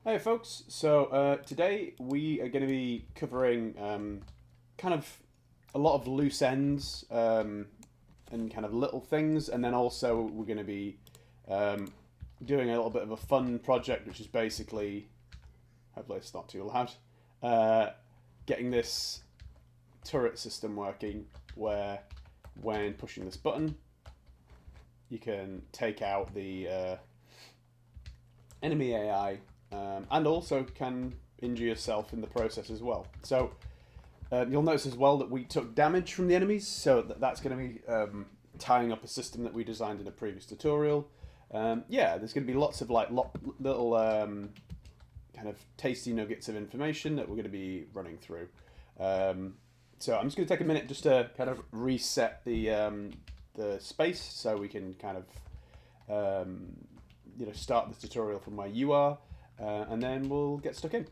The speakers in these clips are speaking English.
Hey folks, so today we are going to be covering kind of a lot of loose ends and kind of little things, and then also we're going to be um, doing a little bit of a fun project, which is basically, hopefully it's not too loud, uh, getting this turret system working where when pushing this button you can take out the enemy AI, and also can injure yourself in the process as well. So you'll notice as well that we took damage from the enemies, so that's going to be tying up a system that we designed in a previous tutorial. Yeah, there's going to be lots of like little kind of tasty nuggets of information that we're going to be running through. So I'm just going to take a minute just to kind of reset the space so we can kind of start the tutorial from where you are, and then we'll get stuck in.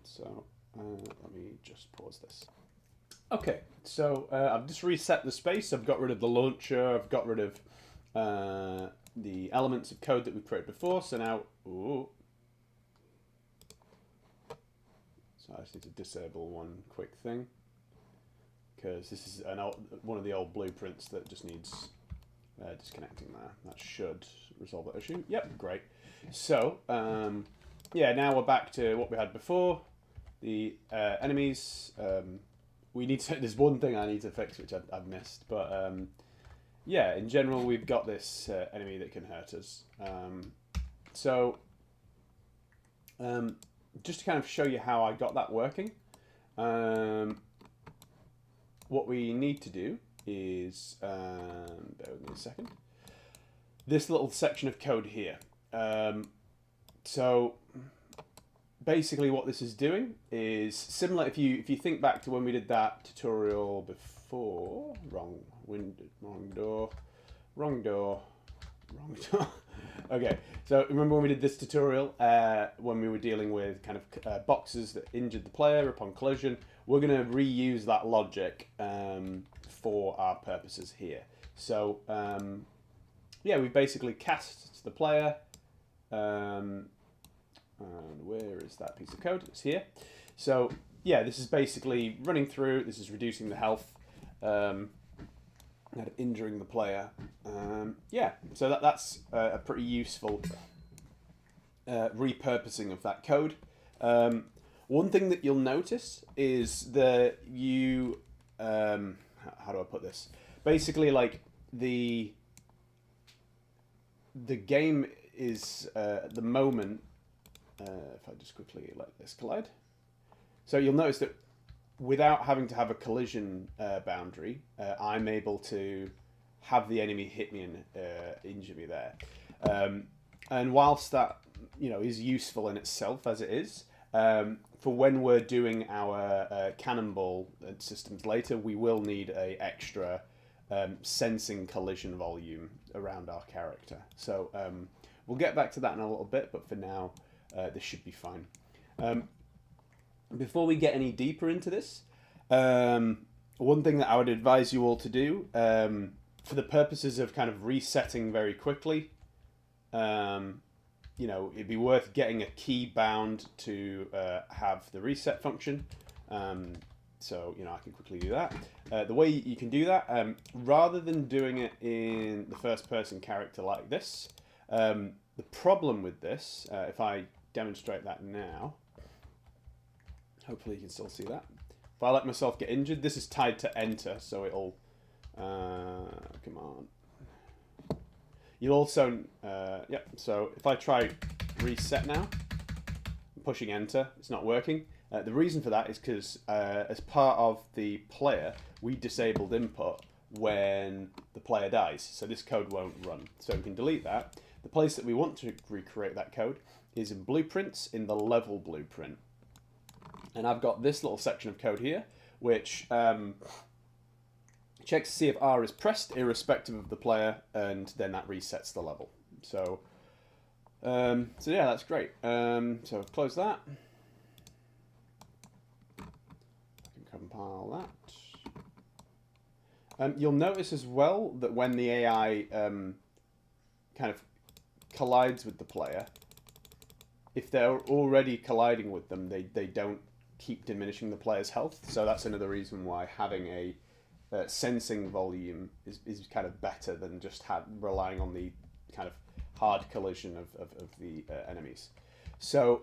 So let me just pause this. Okay, so I've just reset the space. I've got rid of the launcher. I've got rid of the elements of code that we created before. So now, so I just need to disable one quick thing because this is one of the old blueprints that just needs disconnecting there. That should resolve that issue. Yep, great. So, yeah, now we're back to what we had before. The enemies. We need to. There's one thing I need to fix which I've missed, but yeah, in general we've got this enemy that can hurt us. So, just to kind of show you how I got that working, what we need to do is, bear with me a second, this little section of code here. So basically what this is doing is similar, if you think back to when we did that tutorial before, wrong door. Okay, so remember when we did this tutorial, when we were dealing with kind of boxes that injured the player upon collision, we're going to reuse that logic for our purposes here. So yeah, we basically cast the player, and where is that piece of code? It's here. So yeah, this is basically running through, this is reducing the health, kind of injuring the player. Yeah, so that's a pretty useful repurposing of that code. One thing that you'll notice is that how do I put this? Basically, like the game is at the moment. If I just quickly let this collide, so you'll notice that without having to have a collision boundary, I'm able to have the enemy hit me and injure me there. And whilst that is useful in itself as it is, for when we're doing our cannonball systems later, we will need a extra sensing collision volume around our character. So we'll get back to that in a little bit, but for now, this should be fine. Before we get any deeper into this, one thing that I would advise you all to do, for the purposes of kind of resetting very quickly, it'd be worth getting a key bound to have the reset function. So, I can quickly do that. The way you can do that, rather than doing it in the first person character like this, the problem with this, if I demonstrate that now, hopefully you can still see that. If I let myself get injured, this is tied to enter, so it'll, come on. You'll also, yep, so if I try reset now, I'm pushing enter, it's not working. The reason for that is because as part of the player, we disabled input when the player dies, so this code won't run. So we can delete that. The place that we want to recreate that code is in blueprints, in the level blueprint. And I've got this little section of code here, which checks to see if R is pressed irrespective of the player, and then that resets the level. So, so yeah, that's great. So close that. I can compile that. You'll notice as well that when the AI kind of collides with the player, if they're already colliding with them, they don't keep diminishing the player's health. So that's another reason why having a sensing volume is kind of better than just relying on the kind of hard collision of the enemies. So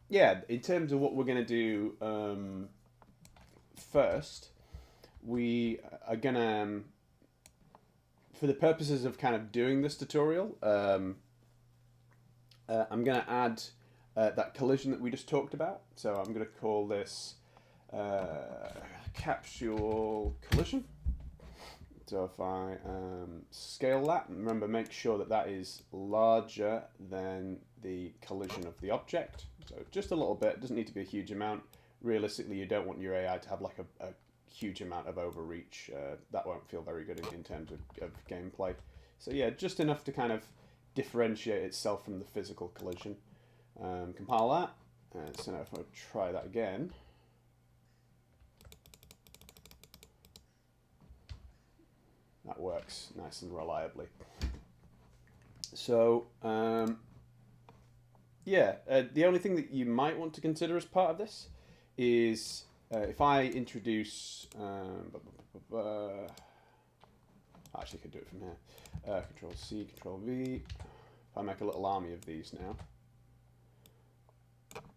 yeah, in terms of what we're going to do first, we are going to, for the purposes of kind of doing this tutorial, I'm going to add that collision that we just talked about. So I'm going to call this capsule collision. So if I scale that, remember, make sure that that is larger than the collision of the object. So just a little bit, it doesn't need to be a huge amount. Realistically, you don't want your AI to have like a huge amount of overreach. That won't feel very good in terms of gameplay. So yeah, just enough to kind of differentiate itself from the physical collision. Compile that. So now if I try that again, that works nice and reliably. So yeah, the only thing that you might want to consider as part of this is if I introduce actually I could do it from here. Control C, Control V. If I make a little army of these now,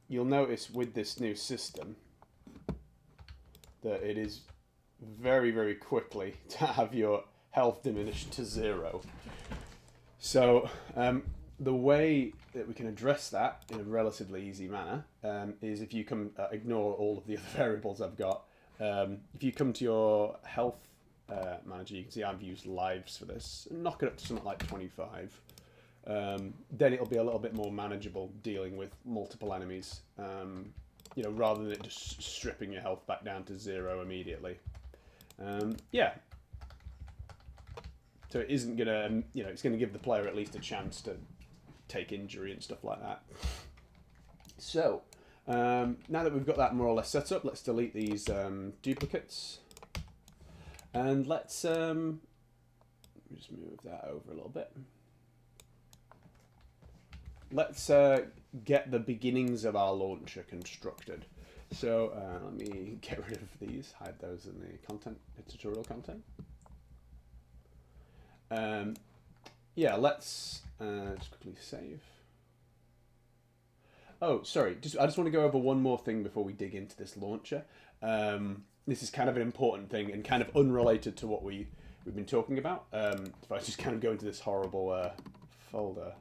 you'll notice with this new system that it is very, very quickly to have your health diminished to 0. So the way that we can address that in a relatively easy manner is if you come, ignore all of the other variables I've got. If you come to your health manager, you can see I've used lives for this, and knock it up to something like 25. Then it'll be a little bit more manageable dealing with multiple enemies, you know, rather than it just stripping your health back down to 0 immediately. Yeah. So it isn't gonna, you know, it's gonna give the player at least a chance to take injury and stuff like that. So now that we've got that more or less set up, let's delete these duplicates, and let's just move that over a little bit. Let's get the beginnings of our launcher constructed. So let me get rid of these, hide those in the content, the tutorial content. Yeah, let's just quickly save. Oh, sorry, I just want to go over one more thing before we dig into this launcher. This is kind of an important thing and kind of unrelated to what we've been talking about. If I just kind of go into this horrible folder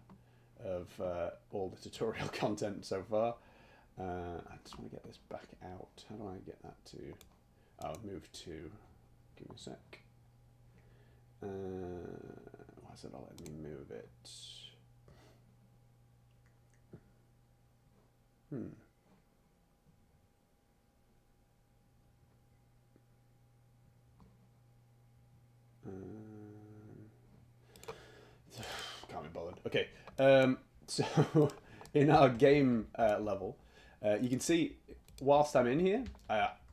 of all the tutorial content so far. I just want to get this back out. How do I get that to... Oh, move to... Give me a sec. Why is it not letting me move it? Can't be bothered. Okay, so in our game level, you can see whilst I'm in here,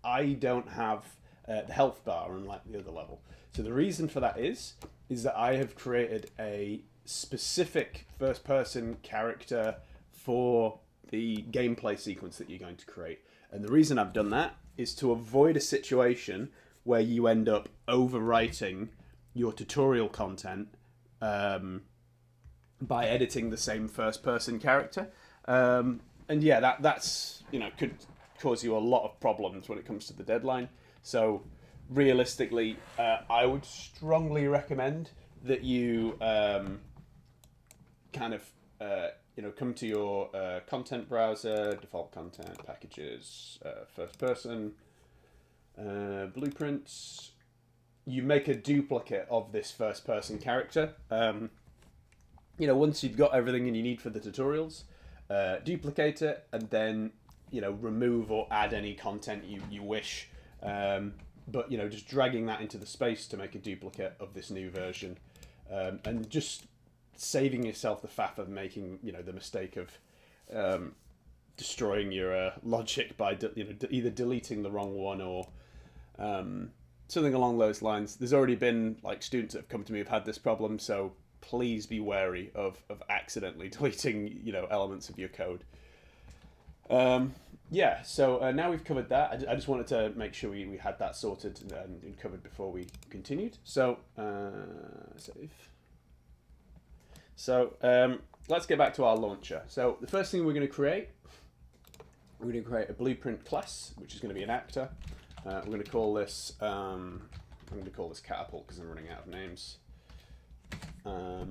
I don't have the health bar unlike the other level. So the reason for that is that I have created a specific first-person character for the gameplay sequence that you're going to create. And the reason I've done that is to avoid a situation where you end up overwriting your tutorial content by editing the same first-person character. And yeah, that's, you know, could cause you a lot of problems when it comes to the deadline. So realistically, I would strongly recommend that you kind of you know, come to your content browser, default content, packages, first person, blueprints. You make a duplicate of this first person character. You know, once you've got everything you need for the tutorials, duplicate it, and then, you know, remove or add any content you wish. But, you know, just dragging that into the space to make a duplicate of this new version, and just saving yourself the faff of making, you know, the mistake of destroying your logic by either deleting the wrong one or something along those lines. There's already been like students that have come to me who've had this problem, so please be wary of accidentally deleting, you know, elements of your code. Yeah, so now we've covered that. I just wanted to make sure we had that sorted and covered before we continued. So, save. So, let's get back to our launcher. So, the first thing we're going to create a blueprint class, which is going to be an actor. We're going to call this, I'm going to call this Catapult because I'm running out of names. Or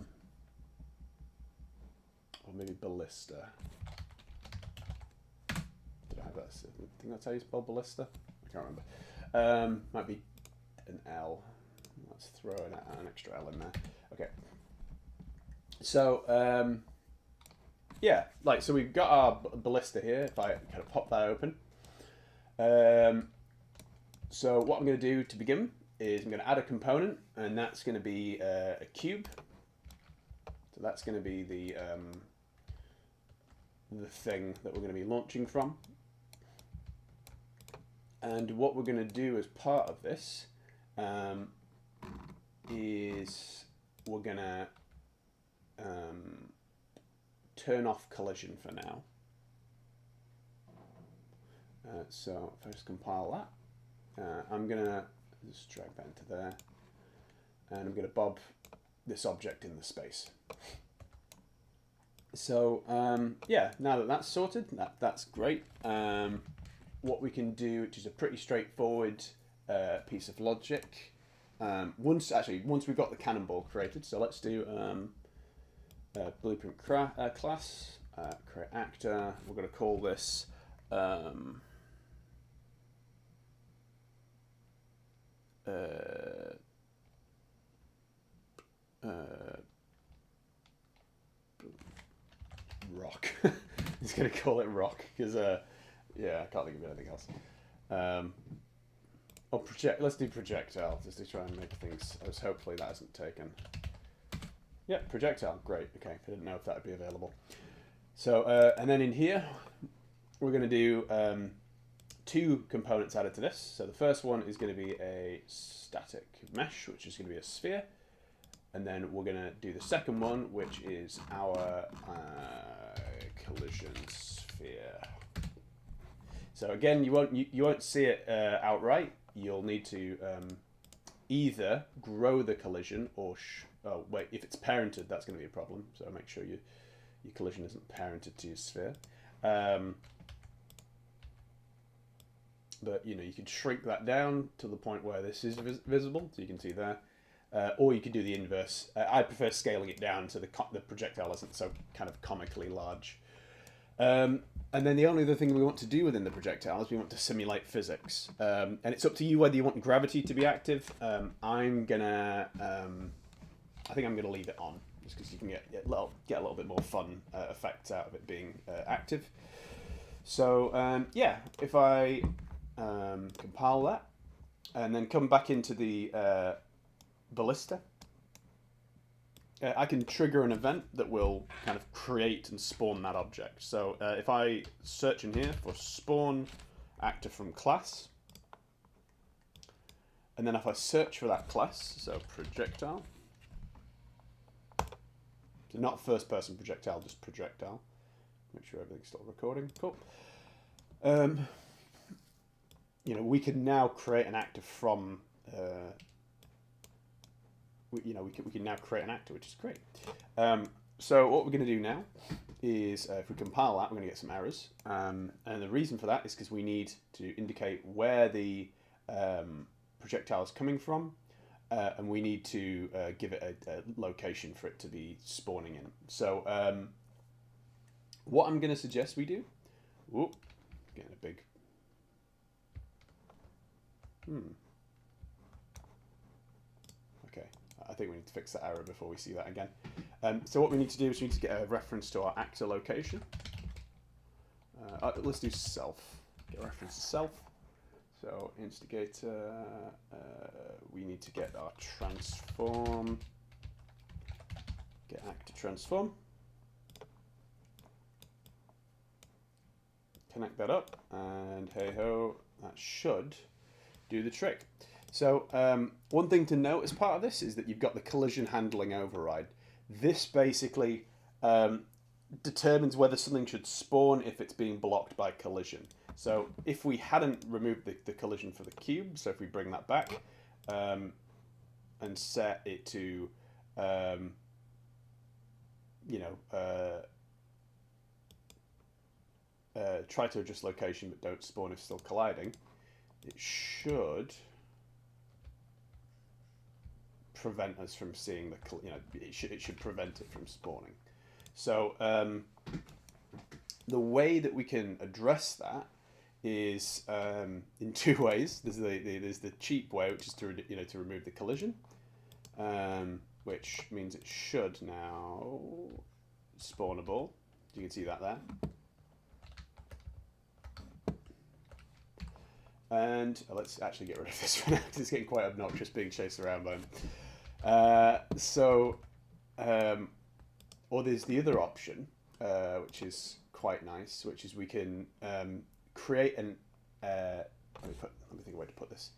maybe Ballista. I think that's how you spell ballista. I can't remember. Might be an L. Let's throw an extra L in there. Okay. So yeah, like so we've got our ballista here. If I kind of pop that open. So what I'm going to do to begin is I'm going to add a component, and that's going to be a cube. So that's going to be the thing that we're going to be launching from. And what we're going to do as part of this is we're going to turn off collision for now. So if I just compile that, I'm going to just drag that into there, and I'm going to bob this object in the space. So yeah, now that that's sorted, that's great. What we can do, which is a pretty straightforward piece of logic. Once we've got the cannonball created, so let's do blueprint class, create actor. We're going to call this rock. He's going to call it rock because yeah, I can't think of anything else. Or let's do projectile just to try and make things. Hopefully that isn't taken. Yeah, projectile. Great. Okay, I didn't know if that would be available. So and then in here we're going to do two components added to this. So the first one is going to be a static mesh, which is going to be a sphere, and then we're going to do the second one, which is our collision sphere. So again, you won't see it outright. You'll need to either grow the collision or oh wait, if it's parented, that's going to be a problem. So make sure your collision isn't parented to your sphere. But you know, you could shrink that down to the point where this is visible, so you can see there. Or you could do the inverse. I prefer scaling it down so the projectile isn't so kind of comically large. And then the only other thing we want to do within the projectile is we want to simulate physics. And it's up to you whether you want gravity to be active. I think I'm gonna leave it on, just because you can get a little bit more fun effects out of it being active. So yeah, if I compile that and then come back into the ballista, I can trigger an event that will kind of create and spawn that object. So if I search in here for spawn actor from class, and then if I search for that class, so projectile, so not first person projectile, just projectile. Make sure everything's still recording. Cool. You know, we can now create an actor from we can now create an actor, which is great. So what we're going to do now is if we compile that, we're going to get some errors. And the reason for that is because we need to indicate where the projectile is coming from, and we need to give it a location for it to be spawning in. So what I'm going to suggest we do, getting a big, okay, I think we need to fix that error before we see that again. So what we need to do is we need to get a reference to our actor location. Let's do self. Get a reference to self. So instigator, we need to get our transform. Get actor transform. Connect that up, and hey ho, that should do the trick. So one thing to note as part of this is that you've got the collision handling override. This basically determines whether something should spawn if it's being blocked by collision. So if we hadn't removed the collision for the cube, so if we bring that back and set it to, try to adjust location but don't spawn if still colliding, it should prevent us from seeing it should prevent it from spawning. So the way that we can address that is in two ways. There's the cheap way, which is to remove the collision, which means it should now spawn a ball. You can see that there. And let's actually get rid of this for now because it's getting quite obnoxious being chased around by him. Or there's the other option, which is quite nice, which is we can create an let me think of a way to put this.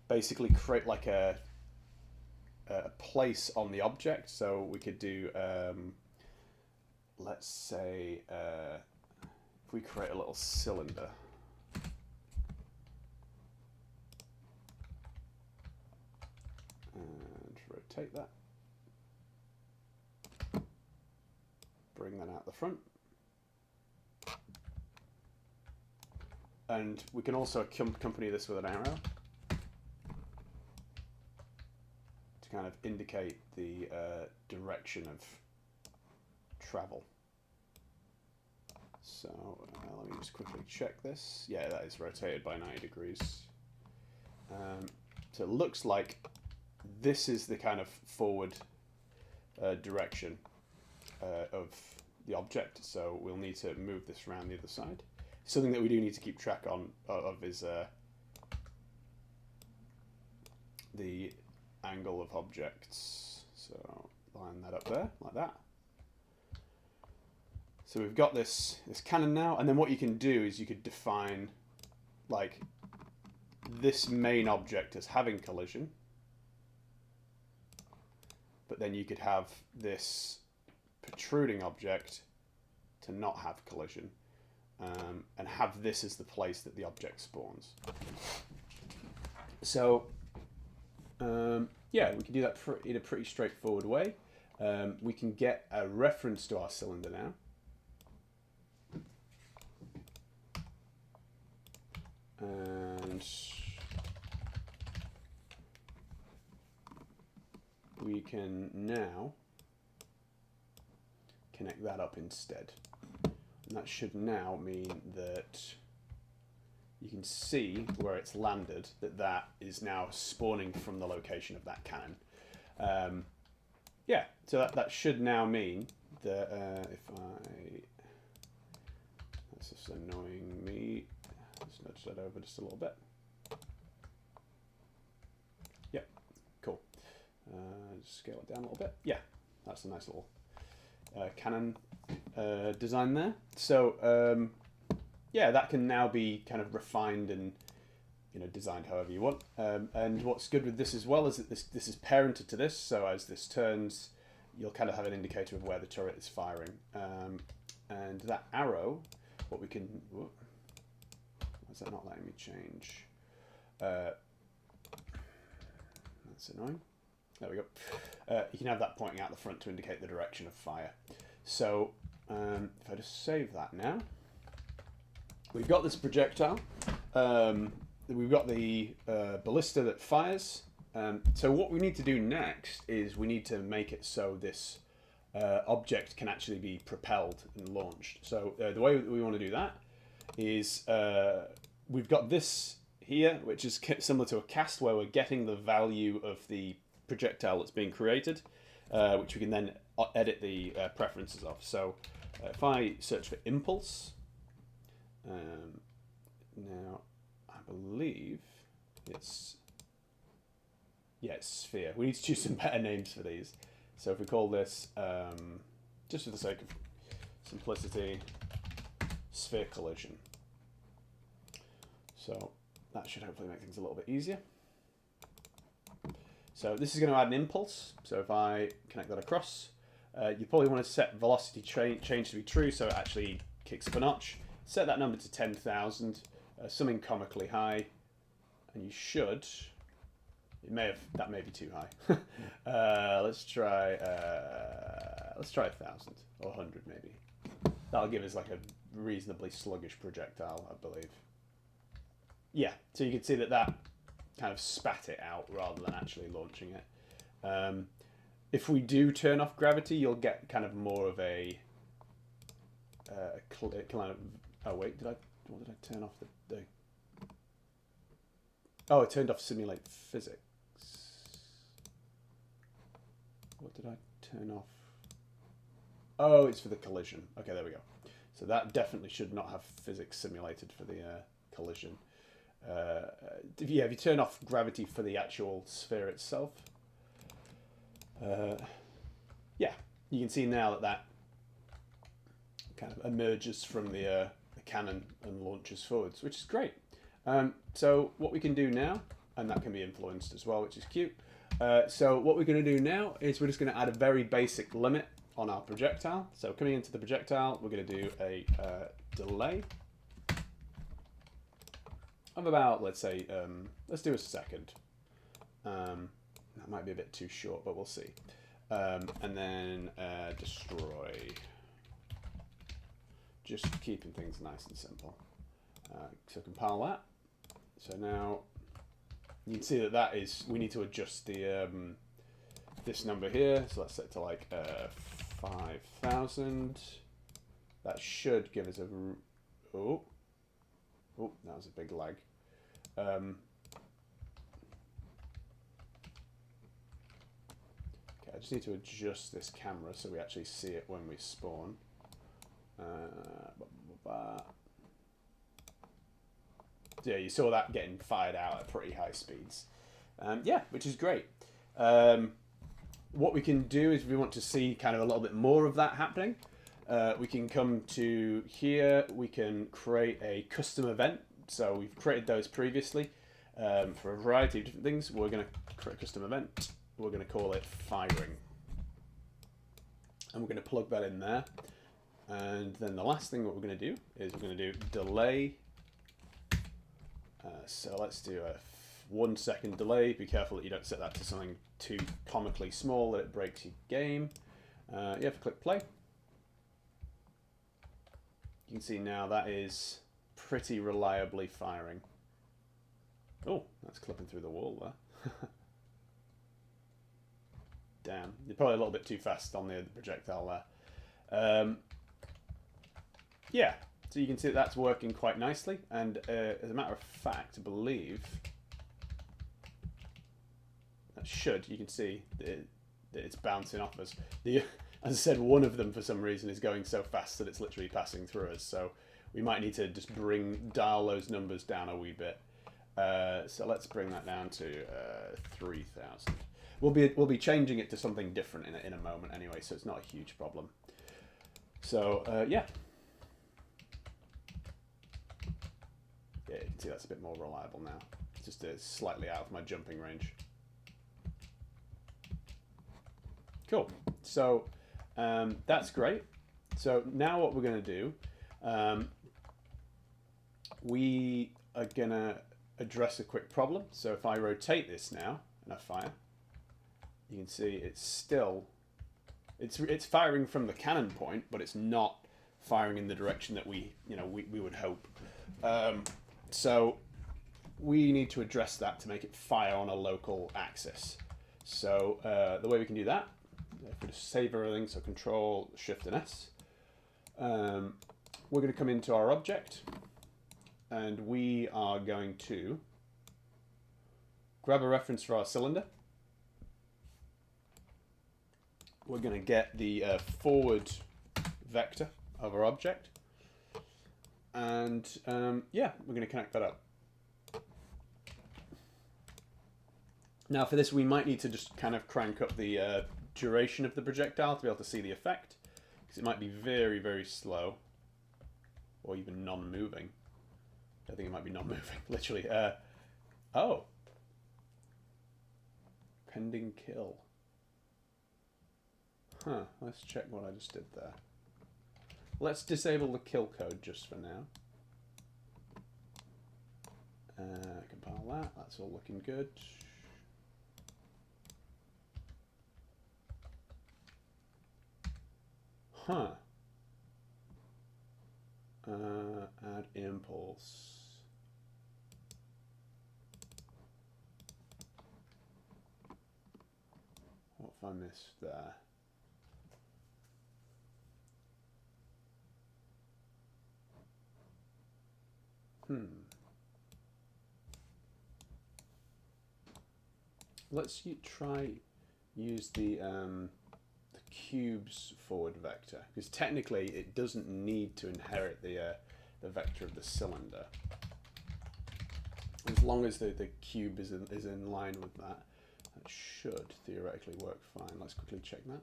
Basically, create like a place on the object. So we could do, let's say, if we create a little cylinder. And rotate that. Bring that out the front. And we can also accompany this with an arrow to kind of indicate the direction of travel. So let me just quickly check this. Yeah, that is rotated by 90 degrees. So it looks like this is the kind of forward direction of the object. So we'll need to move this around the other side. Something that we do need to keep track of is the angle of objects. So line that up there, like that. So we've got this cannon now, and then what you can do is you could define like this main object as having collision, but then you could have this protruding object to not have collision. And have this as the place that the object spawns. So, yeah, we can do that in a pretty straightforward way. We can get a reference to our cylinder now. And we can now connect that up instead. And that should now mean that you can see where it's landed, that is now spawning from the location of that cannon. Yeah, so that should now mean that if that's just annoying me, let's nudge that over just a little bit. Yep, cool. Just scale it down a little bit. Yeah, that's a nice little cannon design there. So yeah, that can now be kind of refined and designed however you want. And what's good with this as well is that this is parented to this. So as this turns, you'll kind of have an indicator of where the turret is firing. And that arrow, what we can, why is that not letting me change? That's annoying. There we go. You can have that pointing out the front to indicate the direction of fire. So if I just save that now, we've got this projectile. We've got the ballista that fires. So what we need to do next is we need to make it so this object can actually be propelled and launched. So the way that we want to do that is we've got this here, which is similar to a cast, where we're getting the value of the projectile that's being created, which we can then edit the preferences of. So if I search for impulse, now I believe it's sphere. We need to choose some better names for these. So if we call this, just for the sake of simplicity, sphere collision. So that should hopefully make things a little bit easier. So this is going to add an impulse. So if I connect that across, You probably want to set velocity change to be true, so it actually kicks up a notch. Set that number to 10,000, something comically high, and you should. That may be too high. Let's try 1,000 or 100 maybe. That'll give us like a reasonably sluggish projectile, I believe. Yeah, so you can see that kind of spat it out rather than actually launching it. If we do turn off gravity, you'll get kind of more of a kind of. Oh wait, what did I turn off the? Oh, I turned off simulate physics. What did I turn off? Oh, it's for the collision. Okay, there we go. So that definitely should not have physics simulated for the collision. If you turn off gravity for the actual sphere itself, yeah, you can see now that kind of emerges from the cannon and launches forwards, which is great. So what we can do now, and that can be influenced as well, which is cute. So what we're going to do now is we're just going to add a very basic limit on our projectile. So coming into the projectile, we're going to do a delay of about, let's say, let's do a second. That might be a bit too short, but we'll see. And then destroy. Just keeping things nice and simple. So compile that. So now you can see that is, we need to adjust the this number here. So let's set it to like 5,000. That should give us a, oh, that was a big lag. Okay, I just need to adjust this camera so we actually see it when we spawn. Yeah, you saw that getting fired out at pretty high speeds. Yeah, which is great. What we can do is, if we want to see kind of a little bit more of that happening, we can come to here, we can create a custom event. So we've created those previously for a variety of different things. We're going to create a custom event. We're going to call it firing. And we're going to plug that in there. And then the last thing what we're going to do is we're going to do delay. So let's do a 1 second delay. Be careful that you don't set that to something too comically small that it breaks your game. You have to click play. You can see now that is pretty reliably firing. Oh, that's clipping through the wall there. Damn, you're probably a little bit too fast on the projectile there. Yeah, so you can see that that's working quite nicely, and as a matter of fact, I believe that you can see that it's bouncing off us. As I said, one of them for some reason is going so fast that it's literally passing through us, so we might need to just dial those numbers down a wee bit. So let's bring that down to 3,000. We'll be changing it to something different in a moment anyway, so it's not a huge problem. So yeah. Yeah, you can see that's a bit more reliable now. It's just slightly out of my jumping range. Cool. So that's great. So now what we're going to do, we are going to address a quick problem. So if I rotate this now and I fire, you can see it's firing from the cannon point, but it's not firing in the direction that we would hope. So we need to address that to make it fire on a local axis. So the way we can do that, if we just save everything, so Control, Shift, and S, we're going to come into our object, and we are going to grab a reference for our cylinder. We're going to get the forward vector of our object. And yeah, we're going to connect that up. Now for this, we might need to just kind of crank up the duration of the projectile to be able to see the effect, because it might be very, very slow, or even non-moving. I think it might be non-moving, literally. Oh. Pending kill. Huh, let's check what I just did there. Let's disable the kill code just for now. Compile that, that's all looking good. Huh. Add impulse. What have I missed there? Let's try use the cube's forward vector, because technically it doesn't need to inherit the vector of the cylinder. As long as the cube is in line with that, that should theoretically work fine. Let's quickly check that.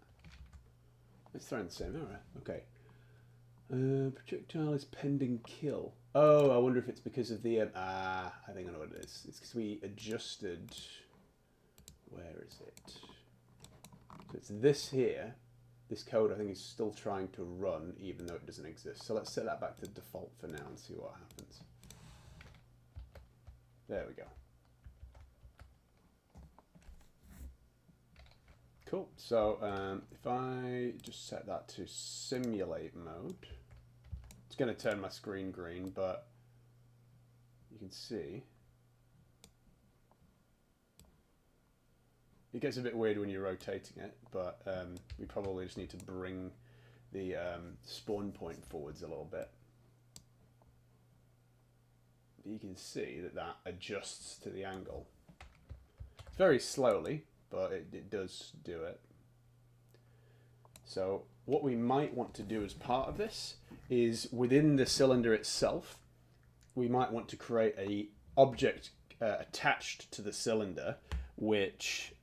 It's throwing the same error. Okay. Projectile is pending kill. Oh, I wonder if it's because of the... I think I know what it is. It's because we adjusted... Where is it? So it's this here. This code, I think, is still trying to run, even though it doesn't exist. So let's set that back to default for now and see what happens. There we go. Cool. So if I just set that to simulate mode, it's going to turn my screen green, but you can see it gets a bit weird when you're rotating it, but we probably just need to bring the spawn point forwards a little bit. You can see that that adjusts to the angle. Very slowly, but it does do it. So what we might want to do as part of this is within the cylinder itself, we might want to create a object attached to the cylinder which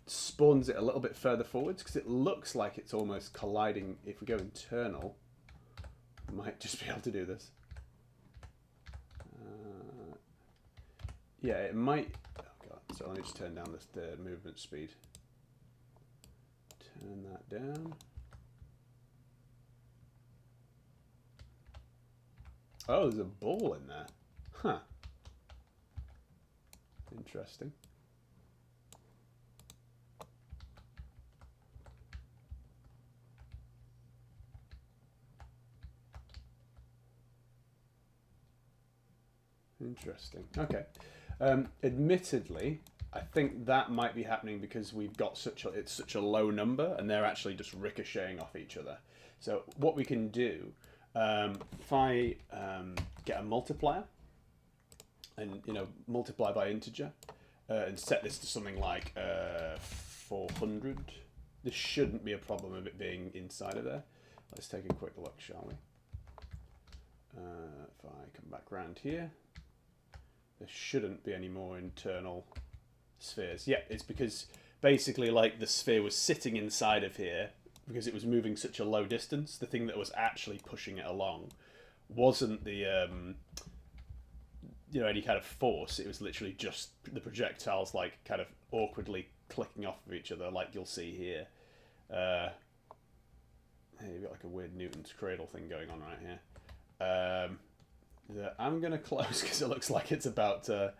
spawns it a little bit further forwards, because it looks like it's almost colliding. If we go internal, we might just be able to do this. Yeah, it might... Oh god, so let me just turn down the movement speed. Turn that down. Oh, there's a ball in there. Huh. Interesting. Interesting. Okay. Admittedly, I think that might be happening because we've got it's such a low number, and they're actually just ricocheting off each other. So what we can do, if I get a multiplier and multiply by integer and set this to something like 400, this shouldn't be a problem of it being inside of there. Let's take a quick look, shall we? If I come back around here, there shouldn't be any more internal spheres. Yeah, it's because basically like the sphere was sitting inside of here because it was moving such a low distance. The thing that was actually pushing it along wasn't the any kind of force. It was literally just the projectiles like kind of awkwardly clicking off of each other, like you'll see here. Hey, you've got like a weird Newton's cradle thing going on right here. That I'm going to close because it looks like it's about to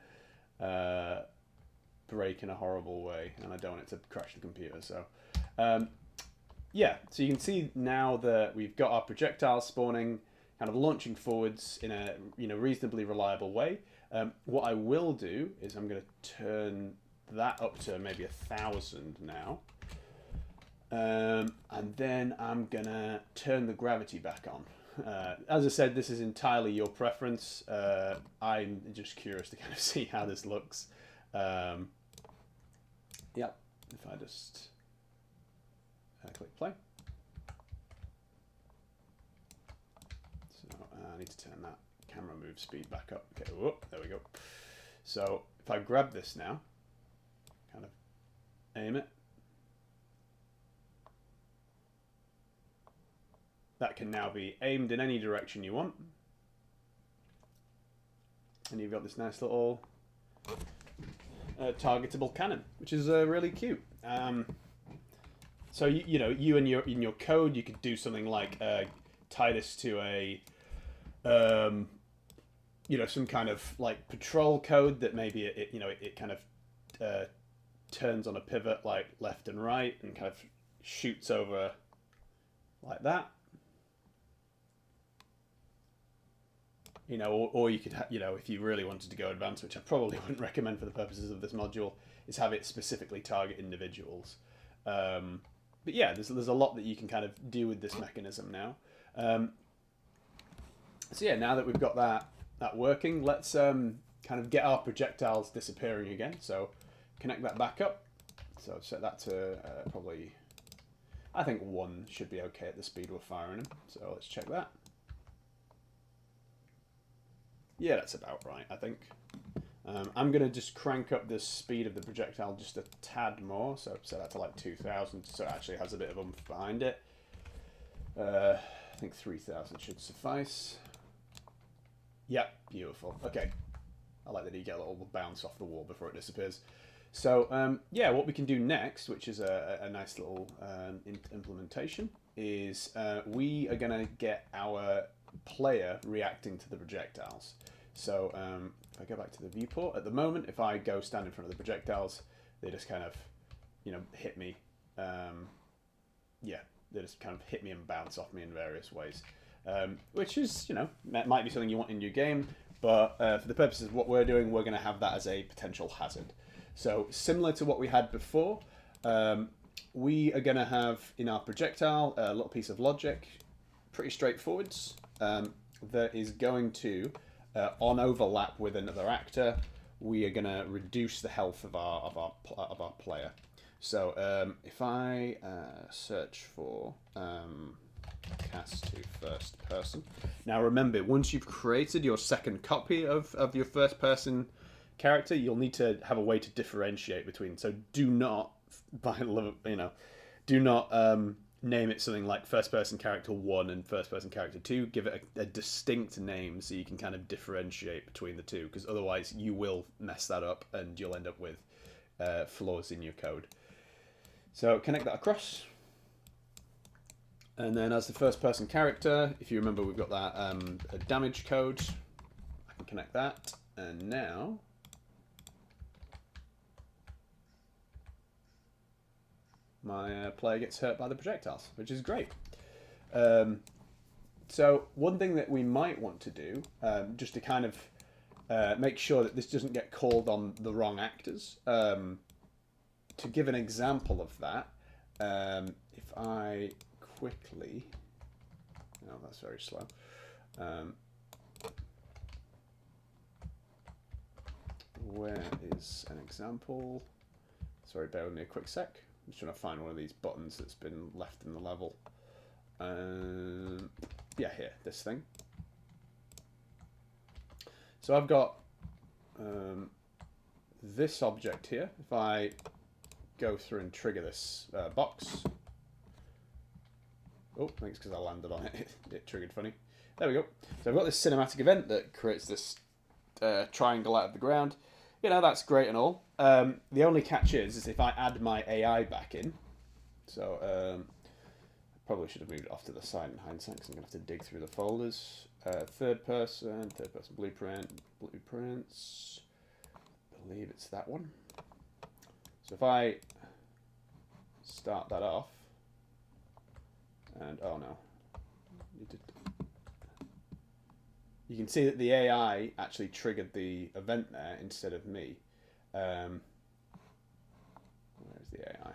break in a horrible way, and I don't want it to crash the computer. So, yeah, so you can see now that we've got our projectiles spawning, kind of launching forwards in a reasonably reliable way. What I will do is I'm going to turn that up to maybe 1,000 now. And then I'm going to turn the gravity back on. As I said, this is entirely your preference. I'm just curious to kind of see how this looks. Yeah, if I just click play. So I need to turn that camera move speed back up. Okay, whoop, there we go. So if I grab this now, kind of aim it, that can now be aimed in any direction you want. And you've got this nice little targetable cannon, which is really cute. So you know, you in your code, you could do something like tie this to a you know, some kind of like patrol code that maybe it kind of turns on a pivot like left and right and kind of shoots over like that. You know, or you could, you know, if you really wanted to go advanced, which I probably wouldn't recommend for the purposes of this module, is have it specifically target individuals. But yeah, there's a lot that you can kind of do with this mechanism now. So yeah, now that we've got that working, let's kind of get our projectiles disappearing again. So connect that back up. So set that to probably, I think 1 should be okay at the speed we're firing them. So let's check that. Yeah, that's about right, I think. I'm going to just crank up the speed of the projectile just a tad more. So set that to like 2,000, so it actually has a bit of oomph behind it. I think 3,000 should suffice. Yep, beautiful. Okay. I like that you get a little bounce off the wall before it disappears. So, yeah, what we can do next, which is a nice little implementation, is we are going to get our player reacting to the projectiles. So if I go back to the viewport, at the moment, if I go stand in front of the projectiles, they just kind of, you know, hit me. Yeah, they just kind of hit me and bounce off me in various ways, which is, you know, might be something you want in your game, but for the purposes of what we're doing, we're going to have that as a potential hazard. So similar to what we had before, we are going to have in our projectile a little piece of logic, pretty straightforward, that is going to, on overlap with another actor, we are going to reduce the health of our player. So if I search for cast to first person. Now remember, once you've created your second copy of your first person character, you'll need to have a way to differentiate between. So do not, do not name it something like first person character 1 and first person character 2. Give it a distinct name so you can kind of differentiate between the two, because otherwise you will mess that up and you'll end up with flaws in your code. So connect that across. And then as the first person character, if you remember, we've got that a damage code. I can connect that. And now my player gets hurt by the projectiles, which is great. So one thing that we might want to do, just to kind of make sure that this doesn't get called on the wrong actors, to give an example of that, if I quickly, no, that's very slow. Where is an example? Sorry, bear with me a quick sec. I'm just trying to find one of these buttons that's been left in the level. Yeah, here, this thing. So I've got this object here. If I go through and trigger this box. Oh, thanks, because I landed on it. It triggered funny. There we go. So I've got this cinematic event that creates this triangle out of the ground. You know, that's great and all. The only catch is if I add my AI back in. So probably should have moved it off to the side in hindsight, because I'm going to have to dig through the folders. Third person blueprints. I believe it's that one. So if I start that off, and oh no, you can see that the AI actually triggered the event there instead of me. Where's the AI?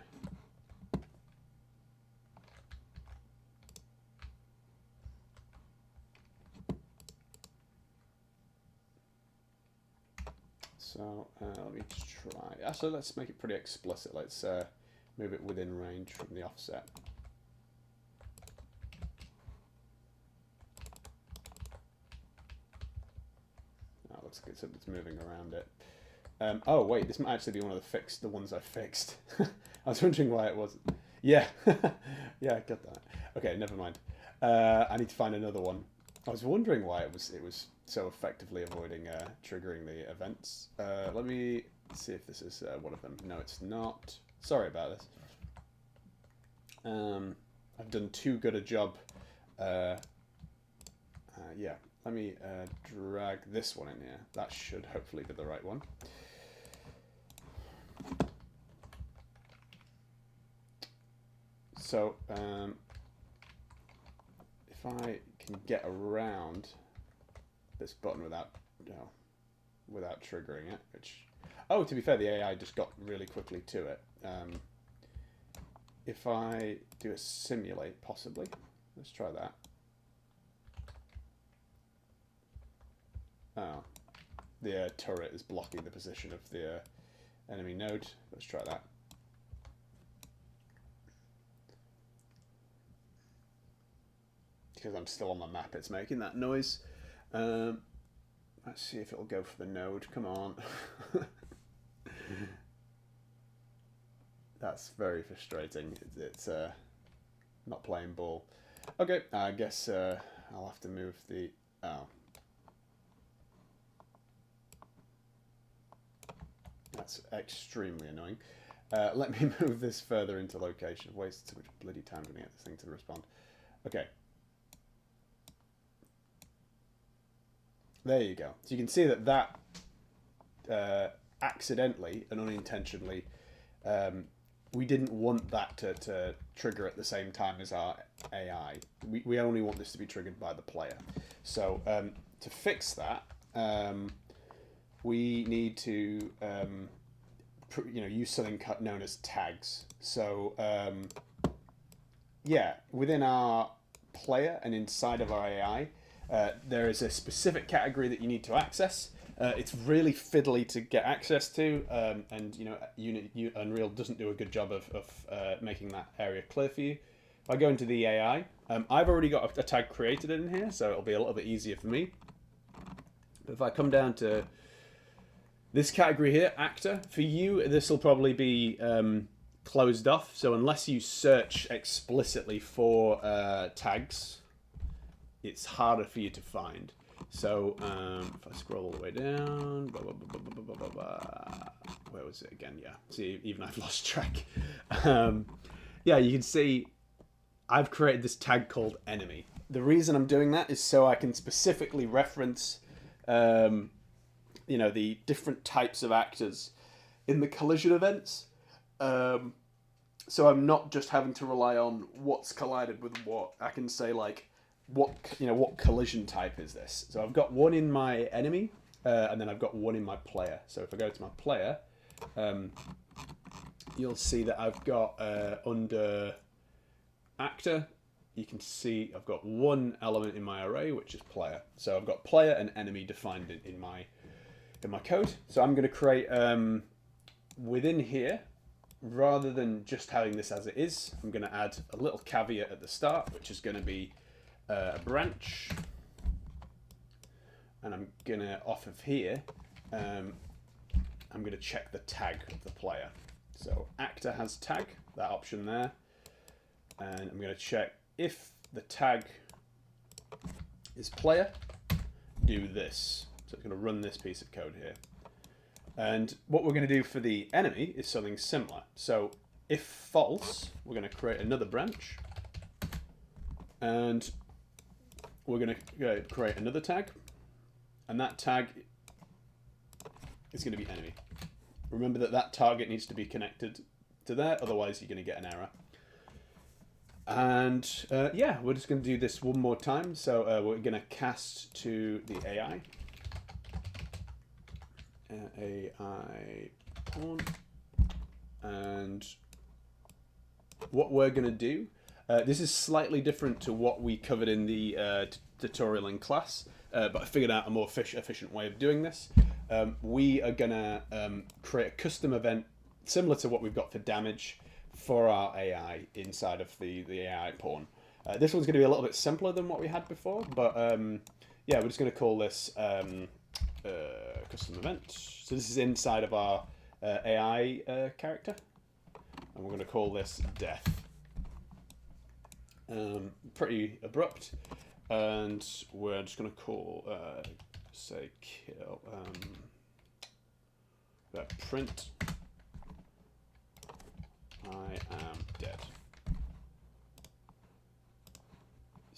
So let me try. So let's make it pretty explicit. Let's move it within range from the offset. Oh, looks good. So it's moving around it. Oh wait, this might actually be one of the ones I fixed. I was wondering why it wasn't. Yeah, yeah, I got that. Okay, never mind. I need to find another one. I was wondering why it was so effectively avoiding triggering the events. Let me see if this is one of them. No, it's not. Sorry about this. I've done too good a job. Yeah, let me drag this one in here. That should hopefully be the right one. So if I can get around this button without triggering it, which, oh, to be fair, the AI just got really quickly to it. If I do a simulate, possibly, let's try that. Oh, the turret is blocking the position of the enemy node. Let's try that. Because I'm still on the map, it's making that noise. Let's see if it'll go for the node. Come on. That's very frustrating. It's not playing ball. Okay, I guess I'll have to move the... Oh. That's extremely annoying. Let me move this further into location. I've wasted too much bloody time trying to get this thing to respond. Okay. There you go. So you can see that accidentally and unintentionally, we didn't want that to trigger at the same time as our AI. We only want this to be triggered by the player. So to fix that, we need to use something known as tags. So yeah, within our player and inside of our AI, there is a specific category that you need to access. It's really fiddly to get access to, and Unreal doesn't do a good job of making that area clear for you. If I go into the AI, I've already got a tag created in here, so it'll be a little bit easier for me. But if I come down to this category here, actor, for you, this will probably be closed off. So unless you search explicitly for tags, it's harder for you to find. So if I scroll all the way down, where was it again? Yeah, see, even I've lost track. Yeah, you can see I've created this tag called enemy. The reason I'm doing that is so I can specifically reference the different types of actors in the collision events. So I'm not just having to rely on what's collided with what. I can say like, what collision type is this? So I've got one in my enemy, and then I've got one in my player. So if I go to my player, you'll see that I've got under actor, you can see I've got one element in my array, which is player. So I've got player and enemy defined in my code. So I'm going to create within here, rather than just having this as it is, I'm going to add a little caveat at the start, which is going to be a branch, and I'm going to, off of here, I'm going to check the tag of the player. So actor has tag, that option there, and I'm going to check if the tag is player, do this. So it's going to run this piece of code here. And what we're going to do for the enemy is something similar. So if false, we're going to create another branch, and we're going to create another tag, and that tag is going to be enemy. Remember that target needs to be connected to there, otherwise you're going to get an error. And yeah, we're just going to do this one more time. So we're going to cast to the AI. AI pawn. And what we're going to do, this is slightly different to what we covered in the tutorial in class, but I figured out a more efficient way of doing this. We are going to create a custom event similar to what we've got for damage for our AI inside of the AI pawn. This one's going to be a little bit simpler than what we had before, but yeah, we're just going to call this custom event. So this is inside of our AI character, and we're going to call this death. Pretty abrupt, and we're just going to call say kill print I am dead.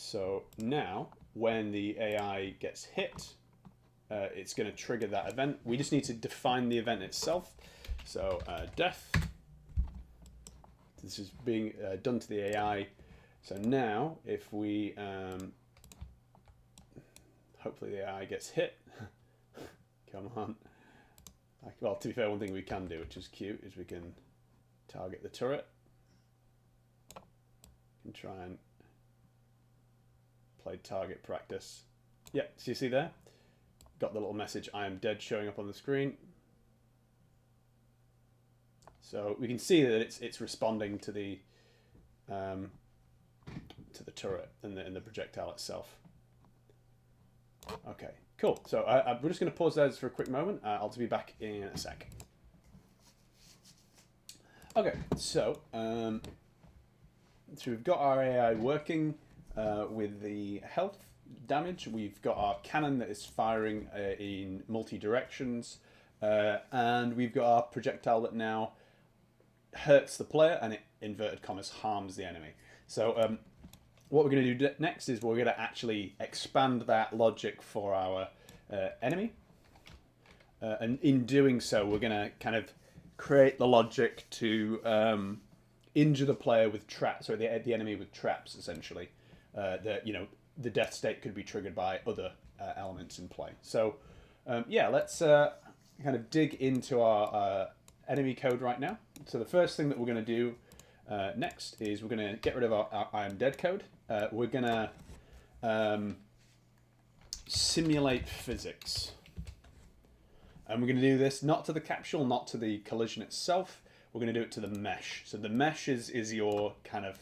So now, when the AI gets hit, it's going to trigger that event. We just need to define the event itself. So death. This is being done to the AI. So now, if we hopefully the AI gets hit. Come on. Well, to be fair, one thing we can do, which is cute, is we can target the turret. Can try and play target practice. Yeah, so you see there? Got the little message, I am dead, showing up on the screen. So we can see that it's responding to the turret and the projectile itself. Okay, cool. So we're just going to pause there for a quick moment. I'll be back in a sec. Okay, so we've got our AI working with the health damage. We've got our cannon that is firing in multi-directions. And we've got our projectile that now hurts the player and it, inverted commas, harms the enemy. So what we're going to do next is we're going to actually expand that logic for our enemy. And in doing so, we're going to kind of create the logic to injure the player with traps, or the enemy with traps, essentially. That, you know, the death state could be triggered by other elements in play. So, yeah, let's kind of dig into our enemy code right now. So the first thing that we're going to do next is we're going to get rid of our I am dead code. We're going to simulate physics. And we're going to do this not to the capsule, not to the collision itself. We're going to do it to the mesh. So the mesh is your kind of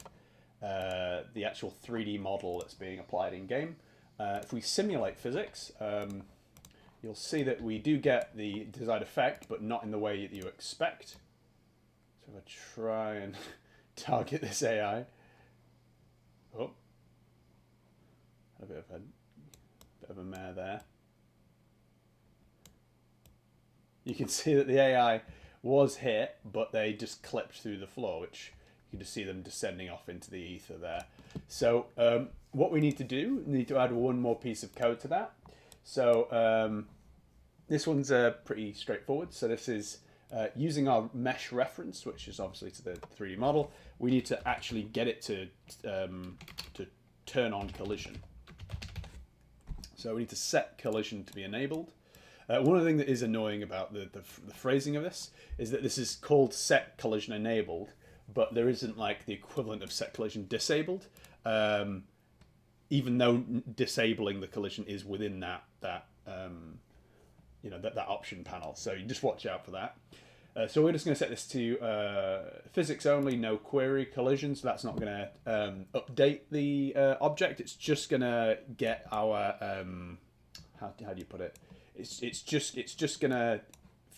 the actual 3D model that's being applied in game. If we simulate physics, you'll see that we do get the desired effect, but not in the way that you expect. So if I try and target this AI, oh, a bit of a mare there. You can see that the AI was hit, but they just clipped through the floor, which you can just see them descending off into the ether there. So what we need to do, we need to add one more piece of code to that. So this one's pretty straightforward. So this is using our mesh reference, which is obviously to the 3D model. We need to actually get it to turn on collision. So we need to set collision to be enabled. One of the things that is annoying about the phrasing of this is that this is called set collision enabled, but there isn't like the equivalent of set collision disabled, even though disabling the collision is within that you know, that option panel. So you just watch out for that. So we're just going to set this to physics only, no query collision. So that's not going to update the object. It's just going to get our how do you put it? It's just going to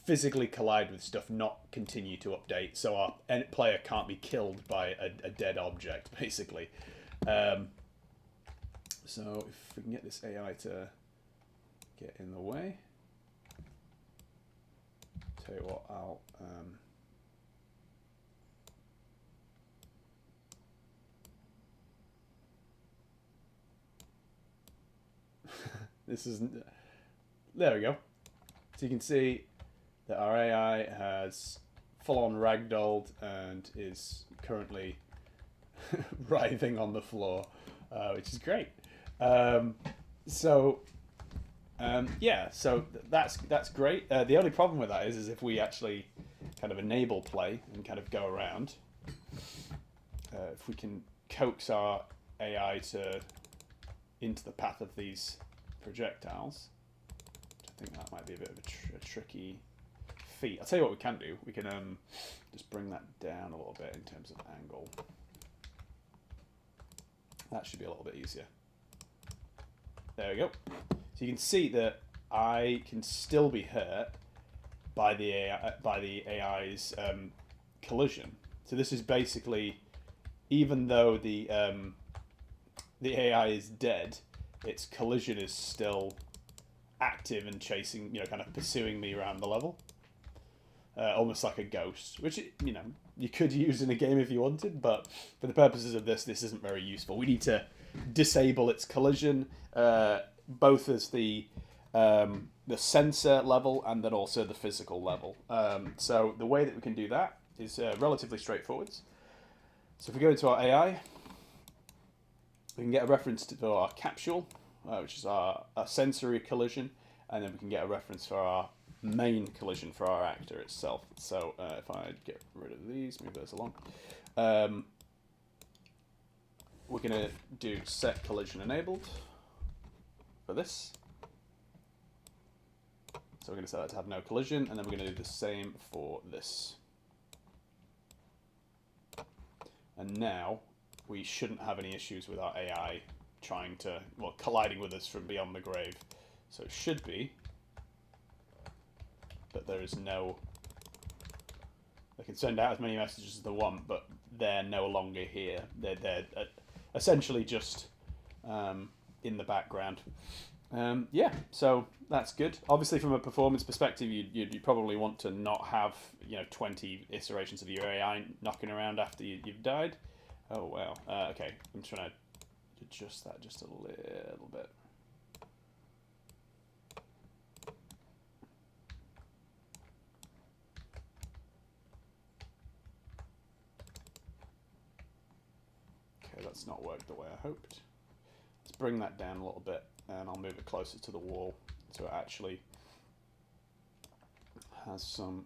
physically collide with stuff, not continue to update. So our player can't be killed by a dead object, basically. So if we can get this AI to get in the way. Tell you what, I'll this isn't. There we go. So you can see that our AI has full-on ragdolled and is currently writhing on the floor, which is great. Yeah, so that's great. The only problem with that is if we actually kind of enable play and kind of go around, if we can coax our AI into the path of these projectiles, I think that might be a bit of a tricky feat. I'll tell you what we can do. We can just bring that down a little bit in terms of angle. That should be a little bit easier. There we go. So you can see that I can still be hurt by the AI's collision. So this is basically, even though the AI is dead, its collision is still active and chasing, you know, kind of pursuing me around the level, almost like a ghost, which, you know, you could use in a game if you wanted, but for the purposes of this isn't very useful. We need to disable its collision, both as the sensor level and then also the physical level. So the way that we can do that is relatively straightforward. So if we go into our AI, we can get a reference to our capsule, which is our sensory collision, and then we can get a reference for our main collision for our actor itself. So if I get rid of these, move those along, we're going to do set collision enabled for this. So we're going to set that to have no collision, and then we're going to do the same for this. And now we shouldn't have any issues with our AI trying to, well, colliding with us from beyond the grave. So it should be that there is no, they can send out as many messages as they want, but they're no longer here. They're essentially just in the background. Yeah, so that's good. Obviously, from a performance perspective, you'd probably want to not have 20 iterations of your AI knocking around after you've died. Oh wow. Okay, I'm trying to adjust that just a little bit. Okay, that's not worked the way I hoped. Let's bring that down a little bit, and I'll move it closer to the wall so it actually has some.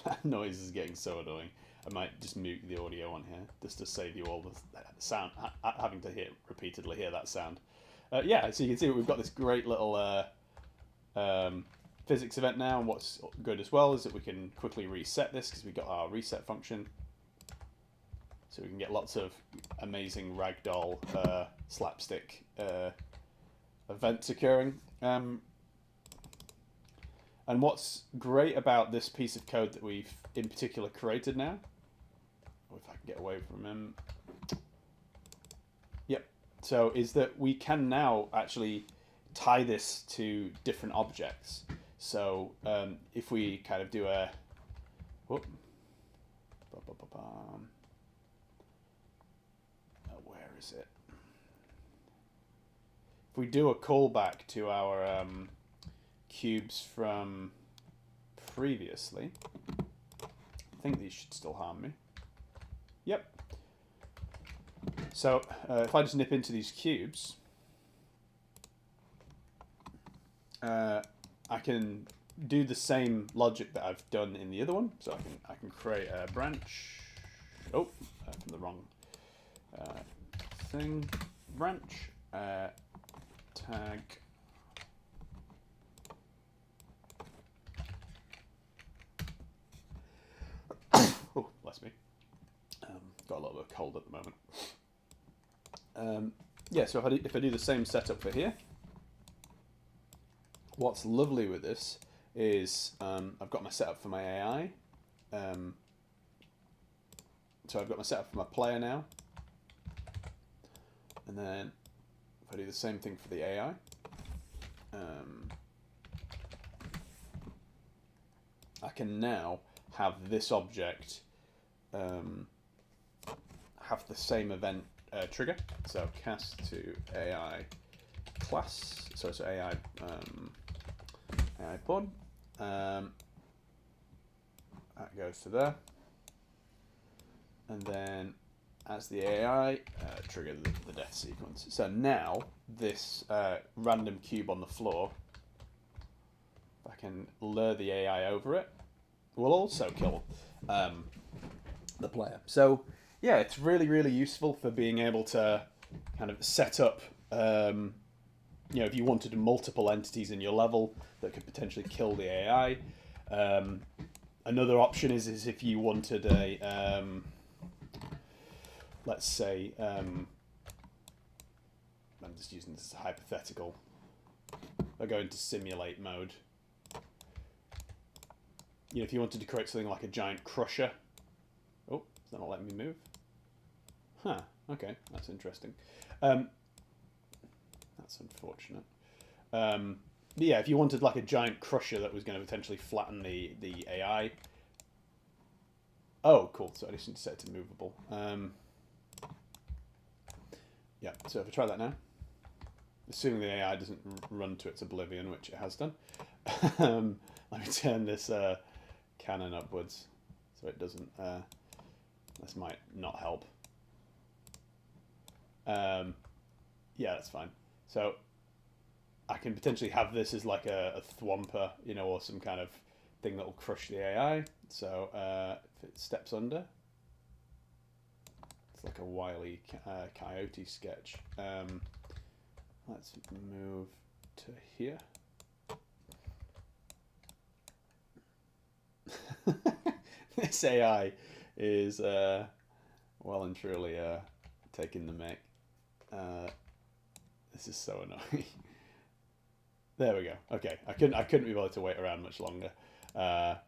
That noise is getting so annoying. I might just mute the audio on here just to save you all the sound, having to repeatedly hear that sound. Yeah, so you can see we've got this great little physics event now, and what's good as well is that we can quickly reset this because we've got our reset function. So we can get lots of amazing ragdoll slapstick events occurring. And what's great about this piece of code that we've in particular created now, if I can get away from him, yep, so is that we can now actually tie this to different objects. So if we kind of do a, whoop, where is it? If we do a callback to our cubes from previously, I think these should still harm me. Yep. So if I just nip into these cubes, I can do the same logic that I've done in the other one. So I can create a branch. Oh, from the wrong thing. Branch tag. Oh, bless me. Got a little bit of cold at the moment. Yeah, so if I do the same setup for here, what's lovely with this is I've got my setup for my AI. So I've got my setup for my player now. And then if I do the same thing for the AI, I can now have this object have the same event trigger. So cast to AI class. So it's AI AI pod. That goes to there, and then as the AI trigger the death sequence. So now this random cube on the floor, if I can lure the AI over it, will also kill the player. So yeah, it's really, really useful for being able to kind of set up, if you wanted multiple entities in your level that could potentially kill the AI. Another option is if you wanted a, let's say, I'm just using this as a hypothetical. I go into simulate mode. If you wanted to create something like a giant crusher. Oh, is that not letting me move? Huh, okay, that's interesting. That's unfortunate. But yeah, if you wanted like a giant crusher that was going to potentially flatten the AI. Oh, cool. So I just need to set it to movable. Yeah, so if I try that now, assuming the AI doesn't run to its oblivion, which it has done, let me turn this cannon upwards so it doesn't. This might not help. Yeah, that's fine. So I can potentially have this as like a thwomper, you know, or some kind of thing that will crush the AI. So if it steps under, it's like a wily coyote sketch. Let's move to here. This AI is well and truly taking the mic. This is so annoying. There we go. Okay, I couldn't be bothered to wait around much longer. But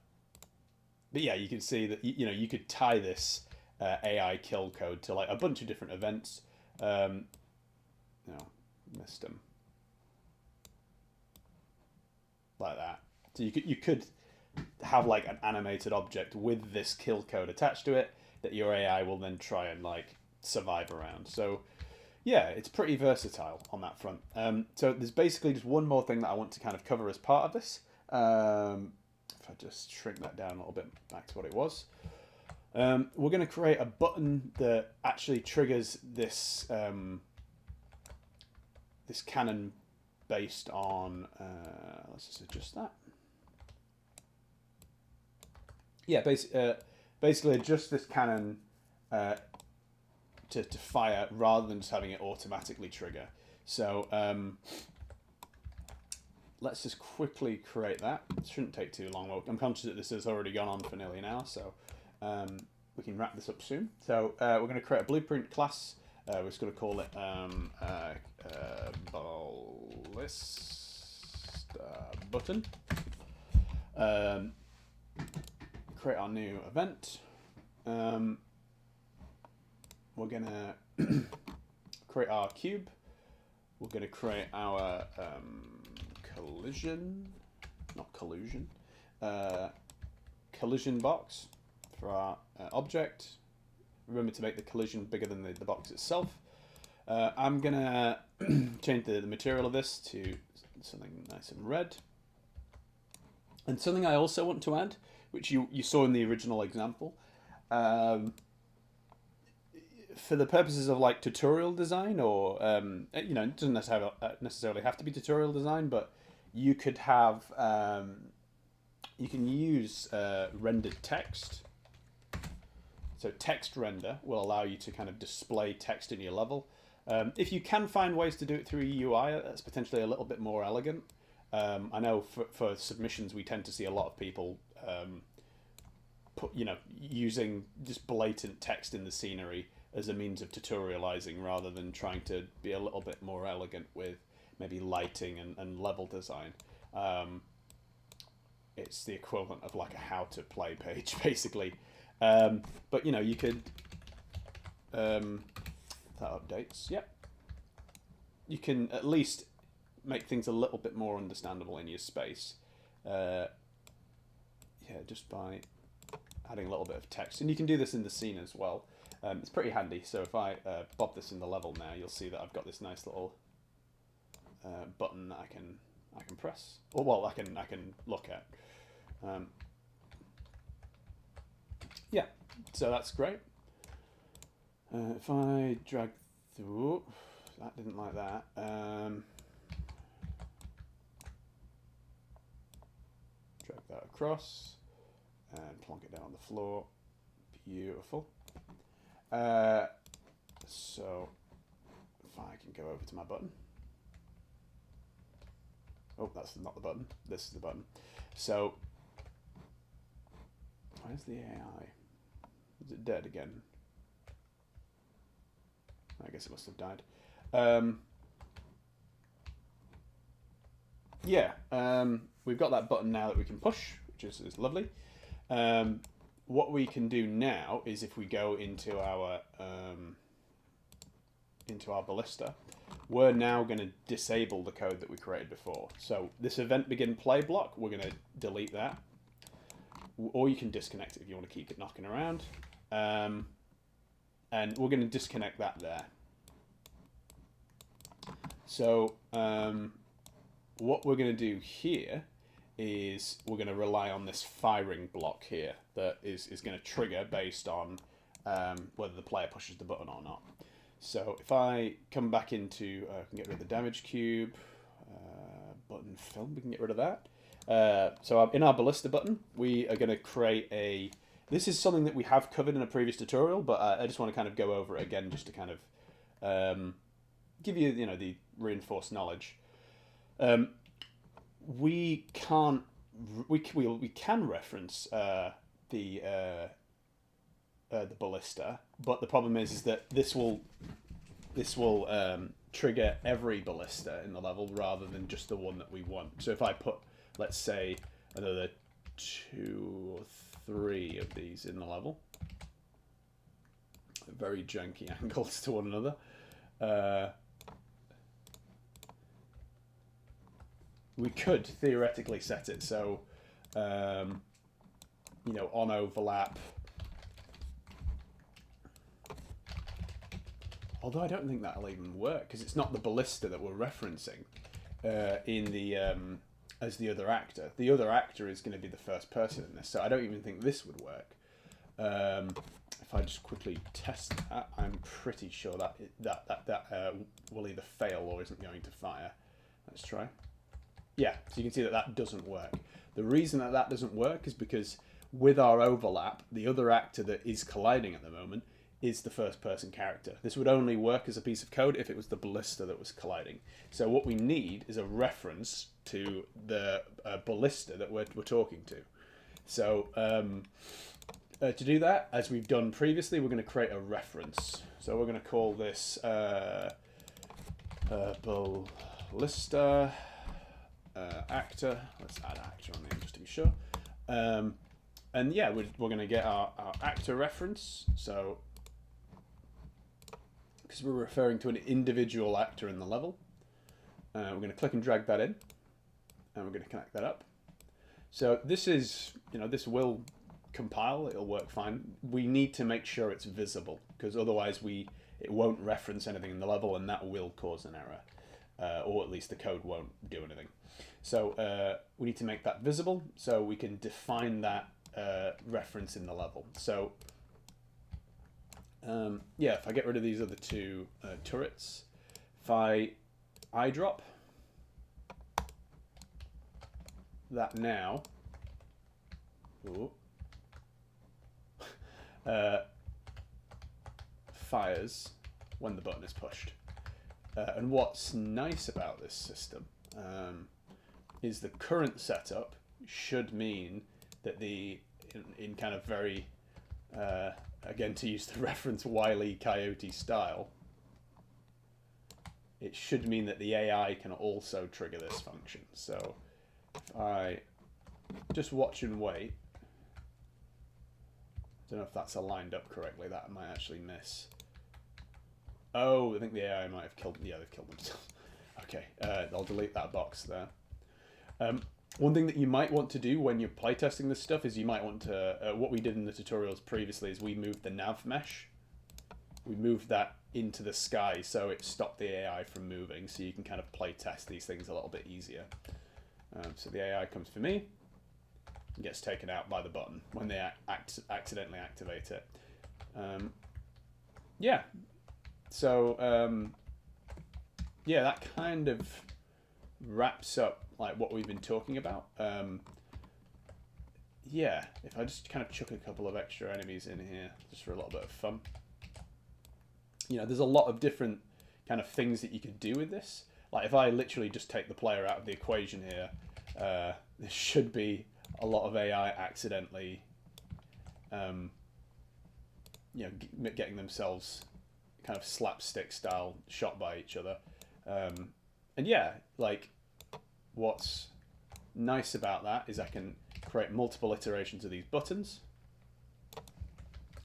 yeah, you can see that you know you could tie this AI kill code to like a bunch of different events. No, missed them. Like that. So you could have like an animated object with this kill code attached to it that your AI will then try and like survive around. So yeah, it's pretty versatile on that front. So there's basically just one more thing that I want to kind of cover as part of this. If I just shrink that down a little bit back to what it was. We're going to create a button that actually triggers this this cannon based on, let's just adjust that. Yeah, basically adjust this cannon to fire rather than just having it automatically trigger. So let's just quickly create that. It shouldn't take too long. I'm conscious that this has already gone on for nearly an hour, so we can wrap this up soon. So we're going to create a blueprint class. We're just going to call it ballista button. Create our new event. We're going to create our cube. We're going to create our collision box for our object. Remember to make the collision bigger than the box itself. I'm going to change the material of this to something nice and red. And something I also want to add, which you saw in the original example, for the purposes of like tutorial design, or you know, it doesn't necessarily have to be tutorial design, but you could have you can use rendered text. So text render will allow you to kind of display text in your level. If you can find ways to do it through a UI, that's potentially a little bit more elegant. I know for submissions we tend to see a lot of people using just blatant text in the scenery as a means of tutorializing rather than trying to be a little bit more elegant with maybe lighting and level design. It's the equivalent of like a how to play page basically. But you know, you could that updates. Yep. You can at least make things a little bit more understandable in your space. Yeah, just by adding a little bit of text, and you can do this in the scene as well. It's pretty handy. So if I bob this in the level now, you'll see that I've got this nice little button that I can press, or well, I can look at. Yeah, so that's great. If I drag through, that didn't like that. Drag that across and plonk it down on the floor. Beautiful. So if I can go over to my button. Oh, that's not the button. This is the button. So where's the AI? Is it dead again? I guess it must have died. We've got that button now that we can push, which is lovely. What we can do now is if we go into our into our ballista, we're now going to disable the code that we created before. So this event begin play block, we're going to delete that. Or you can disconnect it if you want to keep it knocking around. And we're going to disconnect that there. So what we're going to do here is we're going to rely on this firing block here that is going to trigger based on whether the player pushes the button or not. So if I come back into, I can get rid of the damage cube, button film, we can get rid of that. So in our ballista button, we are going to create a, this is something that we have covered in a previous tutorial, but I just want to kind of go over it again just to kind of give you, the reinforced knowledge. We can reference the ballista, but the problem is that this will trigger every ballista in the level rather than just the one that we want. So if I put, let's say, another 2 or 3 of these in the level, very janky angles to one another, we could theoretically set it so, on overlap. Although I don't think that'll even work because it's not the ballista that we're referencing in the as the other actor. The other actor is going to be the first person in this, so I don't even think this would work. If I just quickly test that, I'm pretty sure that will either fail or isn't going to fire. Let's try. Yeah, so you can see that doesn't work. The reason that doesn't work is because with our overlap, the other actor that is colliding at the moment is the first person character. This would only work as a piece of code if it was the ballista that was colliding. So what we need is a reference to the ballista that we're talking to. So to do that, as we've done previously, we're going to create a reference. So we're going to call this ballista actor. Let's add actor on there just to be sure. And yeah, we're going to get our actor reference. So because we're referring to an individual actor in the level, we're going to click and drag that in, and we're going to connect that up. So this is, this will compile, it'll work fine. We need to make sure it's visible because otherwise it won't reference anything in the level, and that will cause an error, or at least the code won't do anything. So we need to make that visible so we can define that reference in the level. So yeah, if I get rid of these other 2 turrets, if I eyedrop that now, fires when the button is pushed. And what's nice about this system is the current setup should mean that in kind of very again, to use the reference Wile E. Coyote style, it should mean that the AI can also trigger this function. So if I just watch and wait, I don't know if that's aligned up correctly, that I might actually miss. Oh, I think the AI might have killed, yeah, they've killed themselves. Okay, I'll delete that box there. One thing that you might want to do when you're playtesting this stuff is you might want to, what we did in the tutorials previously is we moved the nav mesh. We moved that into the sky so it stopped the AI from moving, so you can kind of playtest these things a little bit easier. So the AI comes for me and gets taken out by the button when they accidentally activate it. Yeah, so yeah, that kind of wraps up like what we've been talking about. Yeah, if I just kind of chuck a couple of extra enemies in here just for a little bit of fun. There's a lot of different kind of things that you could do with this. Like if I literally just take the player out of the equation here, there should be a lot of AI accidentally getting themselves kind of slapstick style shot by each other. And yeah, like what's nice about that is I can create multiple iterations of these buttons.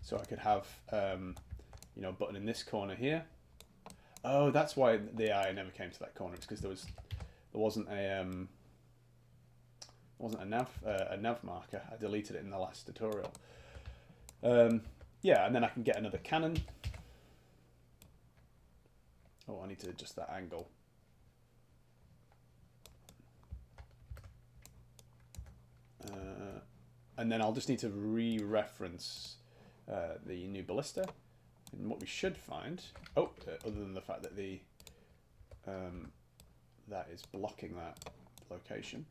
So I could have a button in this corner here, Oh, that's why the AI never came to that corner. It's because there wasn't a nav marker. I deleted it in the last tutorial. Yeah, and then I can get another cannon. Oh, I need to adjust that angle. And then I'll just need to re-reference the new ballista. And what we should find, other than the fact that that is blocking that location.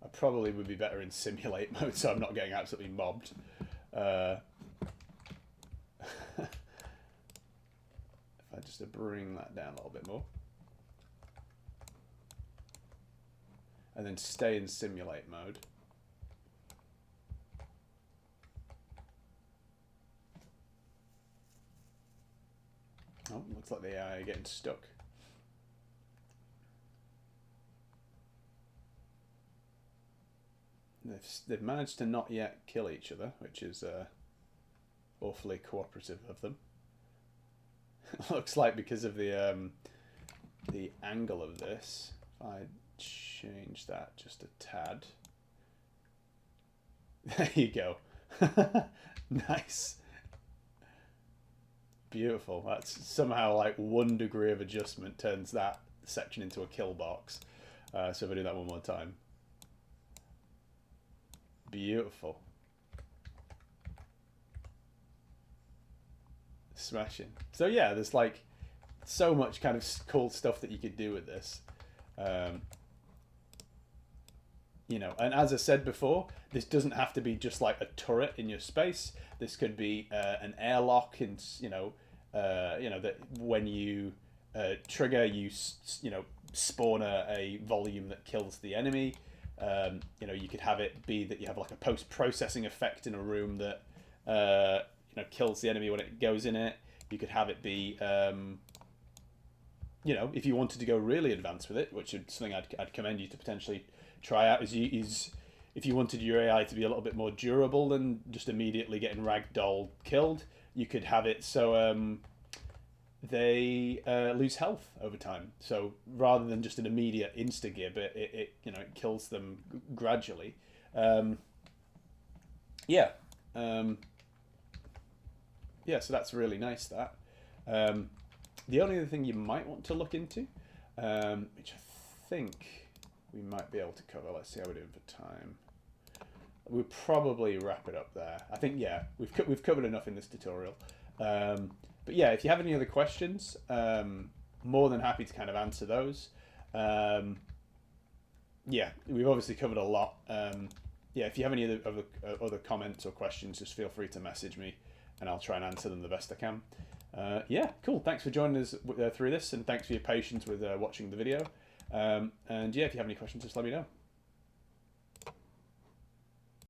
I probably would be better in simulate mode, so I'm not getting absolutely mobbed. If I just bring that down a little bit more. And then stay in simulate mode. Oh, looks like the AI are getting stuck. They've managed to not yet kill each other, which is awfully cooperative of them. It looks like because of the angle of this, if I change that just a tad. There you go. Nice. Beautiful. That's somehow like 1 degree of adjustment turns that section into a kill box. So if I do that one more time. Beautiful. Smashing. So yeah, there's like so much kind of cool stuff that you could do with this. You know, and as I said before, this doesn't have to be just like a turret in your space. This could be an airlock, and you know that when you trigger, you spawn a volume that kills the enemy. You know, you could have it be that you have like a post-processing effect in a room that kills the enemy when it goes in it. You could have it be you know, if you wanted to go really advanced with it, which is something I'd commend you to potentially try out, is if you wanted your AI to be a little bit more durable than just immediately getting ragdoll killed, you could have it so they lose health over time. So rather than just an immediate insta-gib, it kills them gradually. Yeah, so that's really nice. That the only other thing you might want to look into, which I think we might be able to cover. Let's see how we're doing for time. We'll probably wrap it up there. I think, yeah, we've covered enough in this tutorial. But yeah, if you have any other questions, more than happy to kind of answer those. Yeah, we've obviously covered a lot. Yeah, if you have any other comments or questions, just feel free to message me, and I'll try and answer them the best I can. Yeah, cool. Thanks for joining us through this, and thanks for your patience with watching the video. And yeah, if you have any questions, just let me know.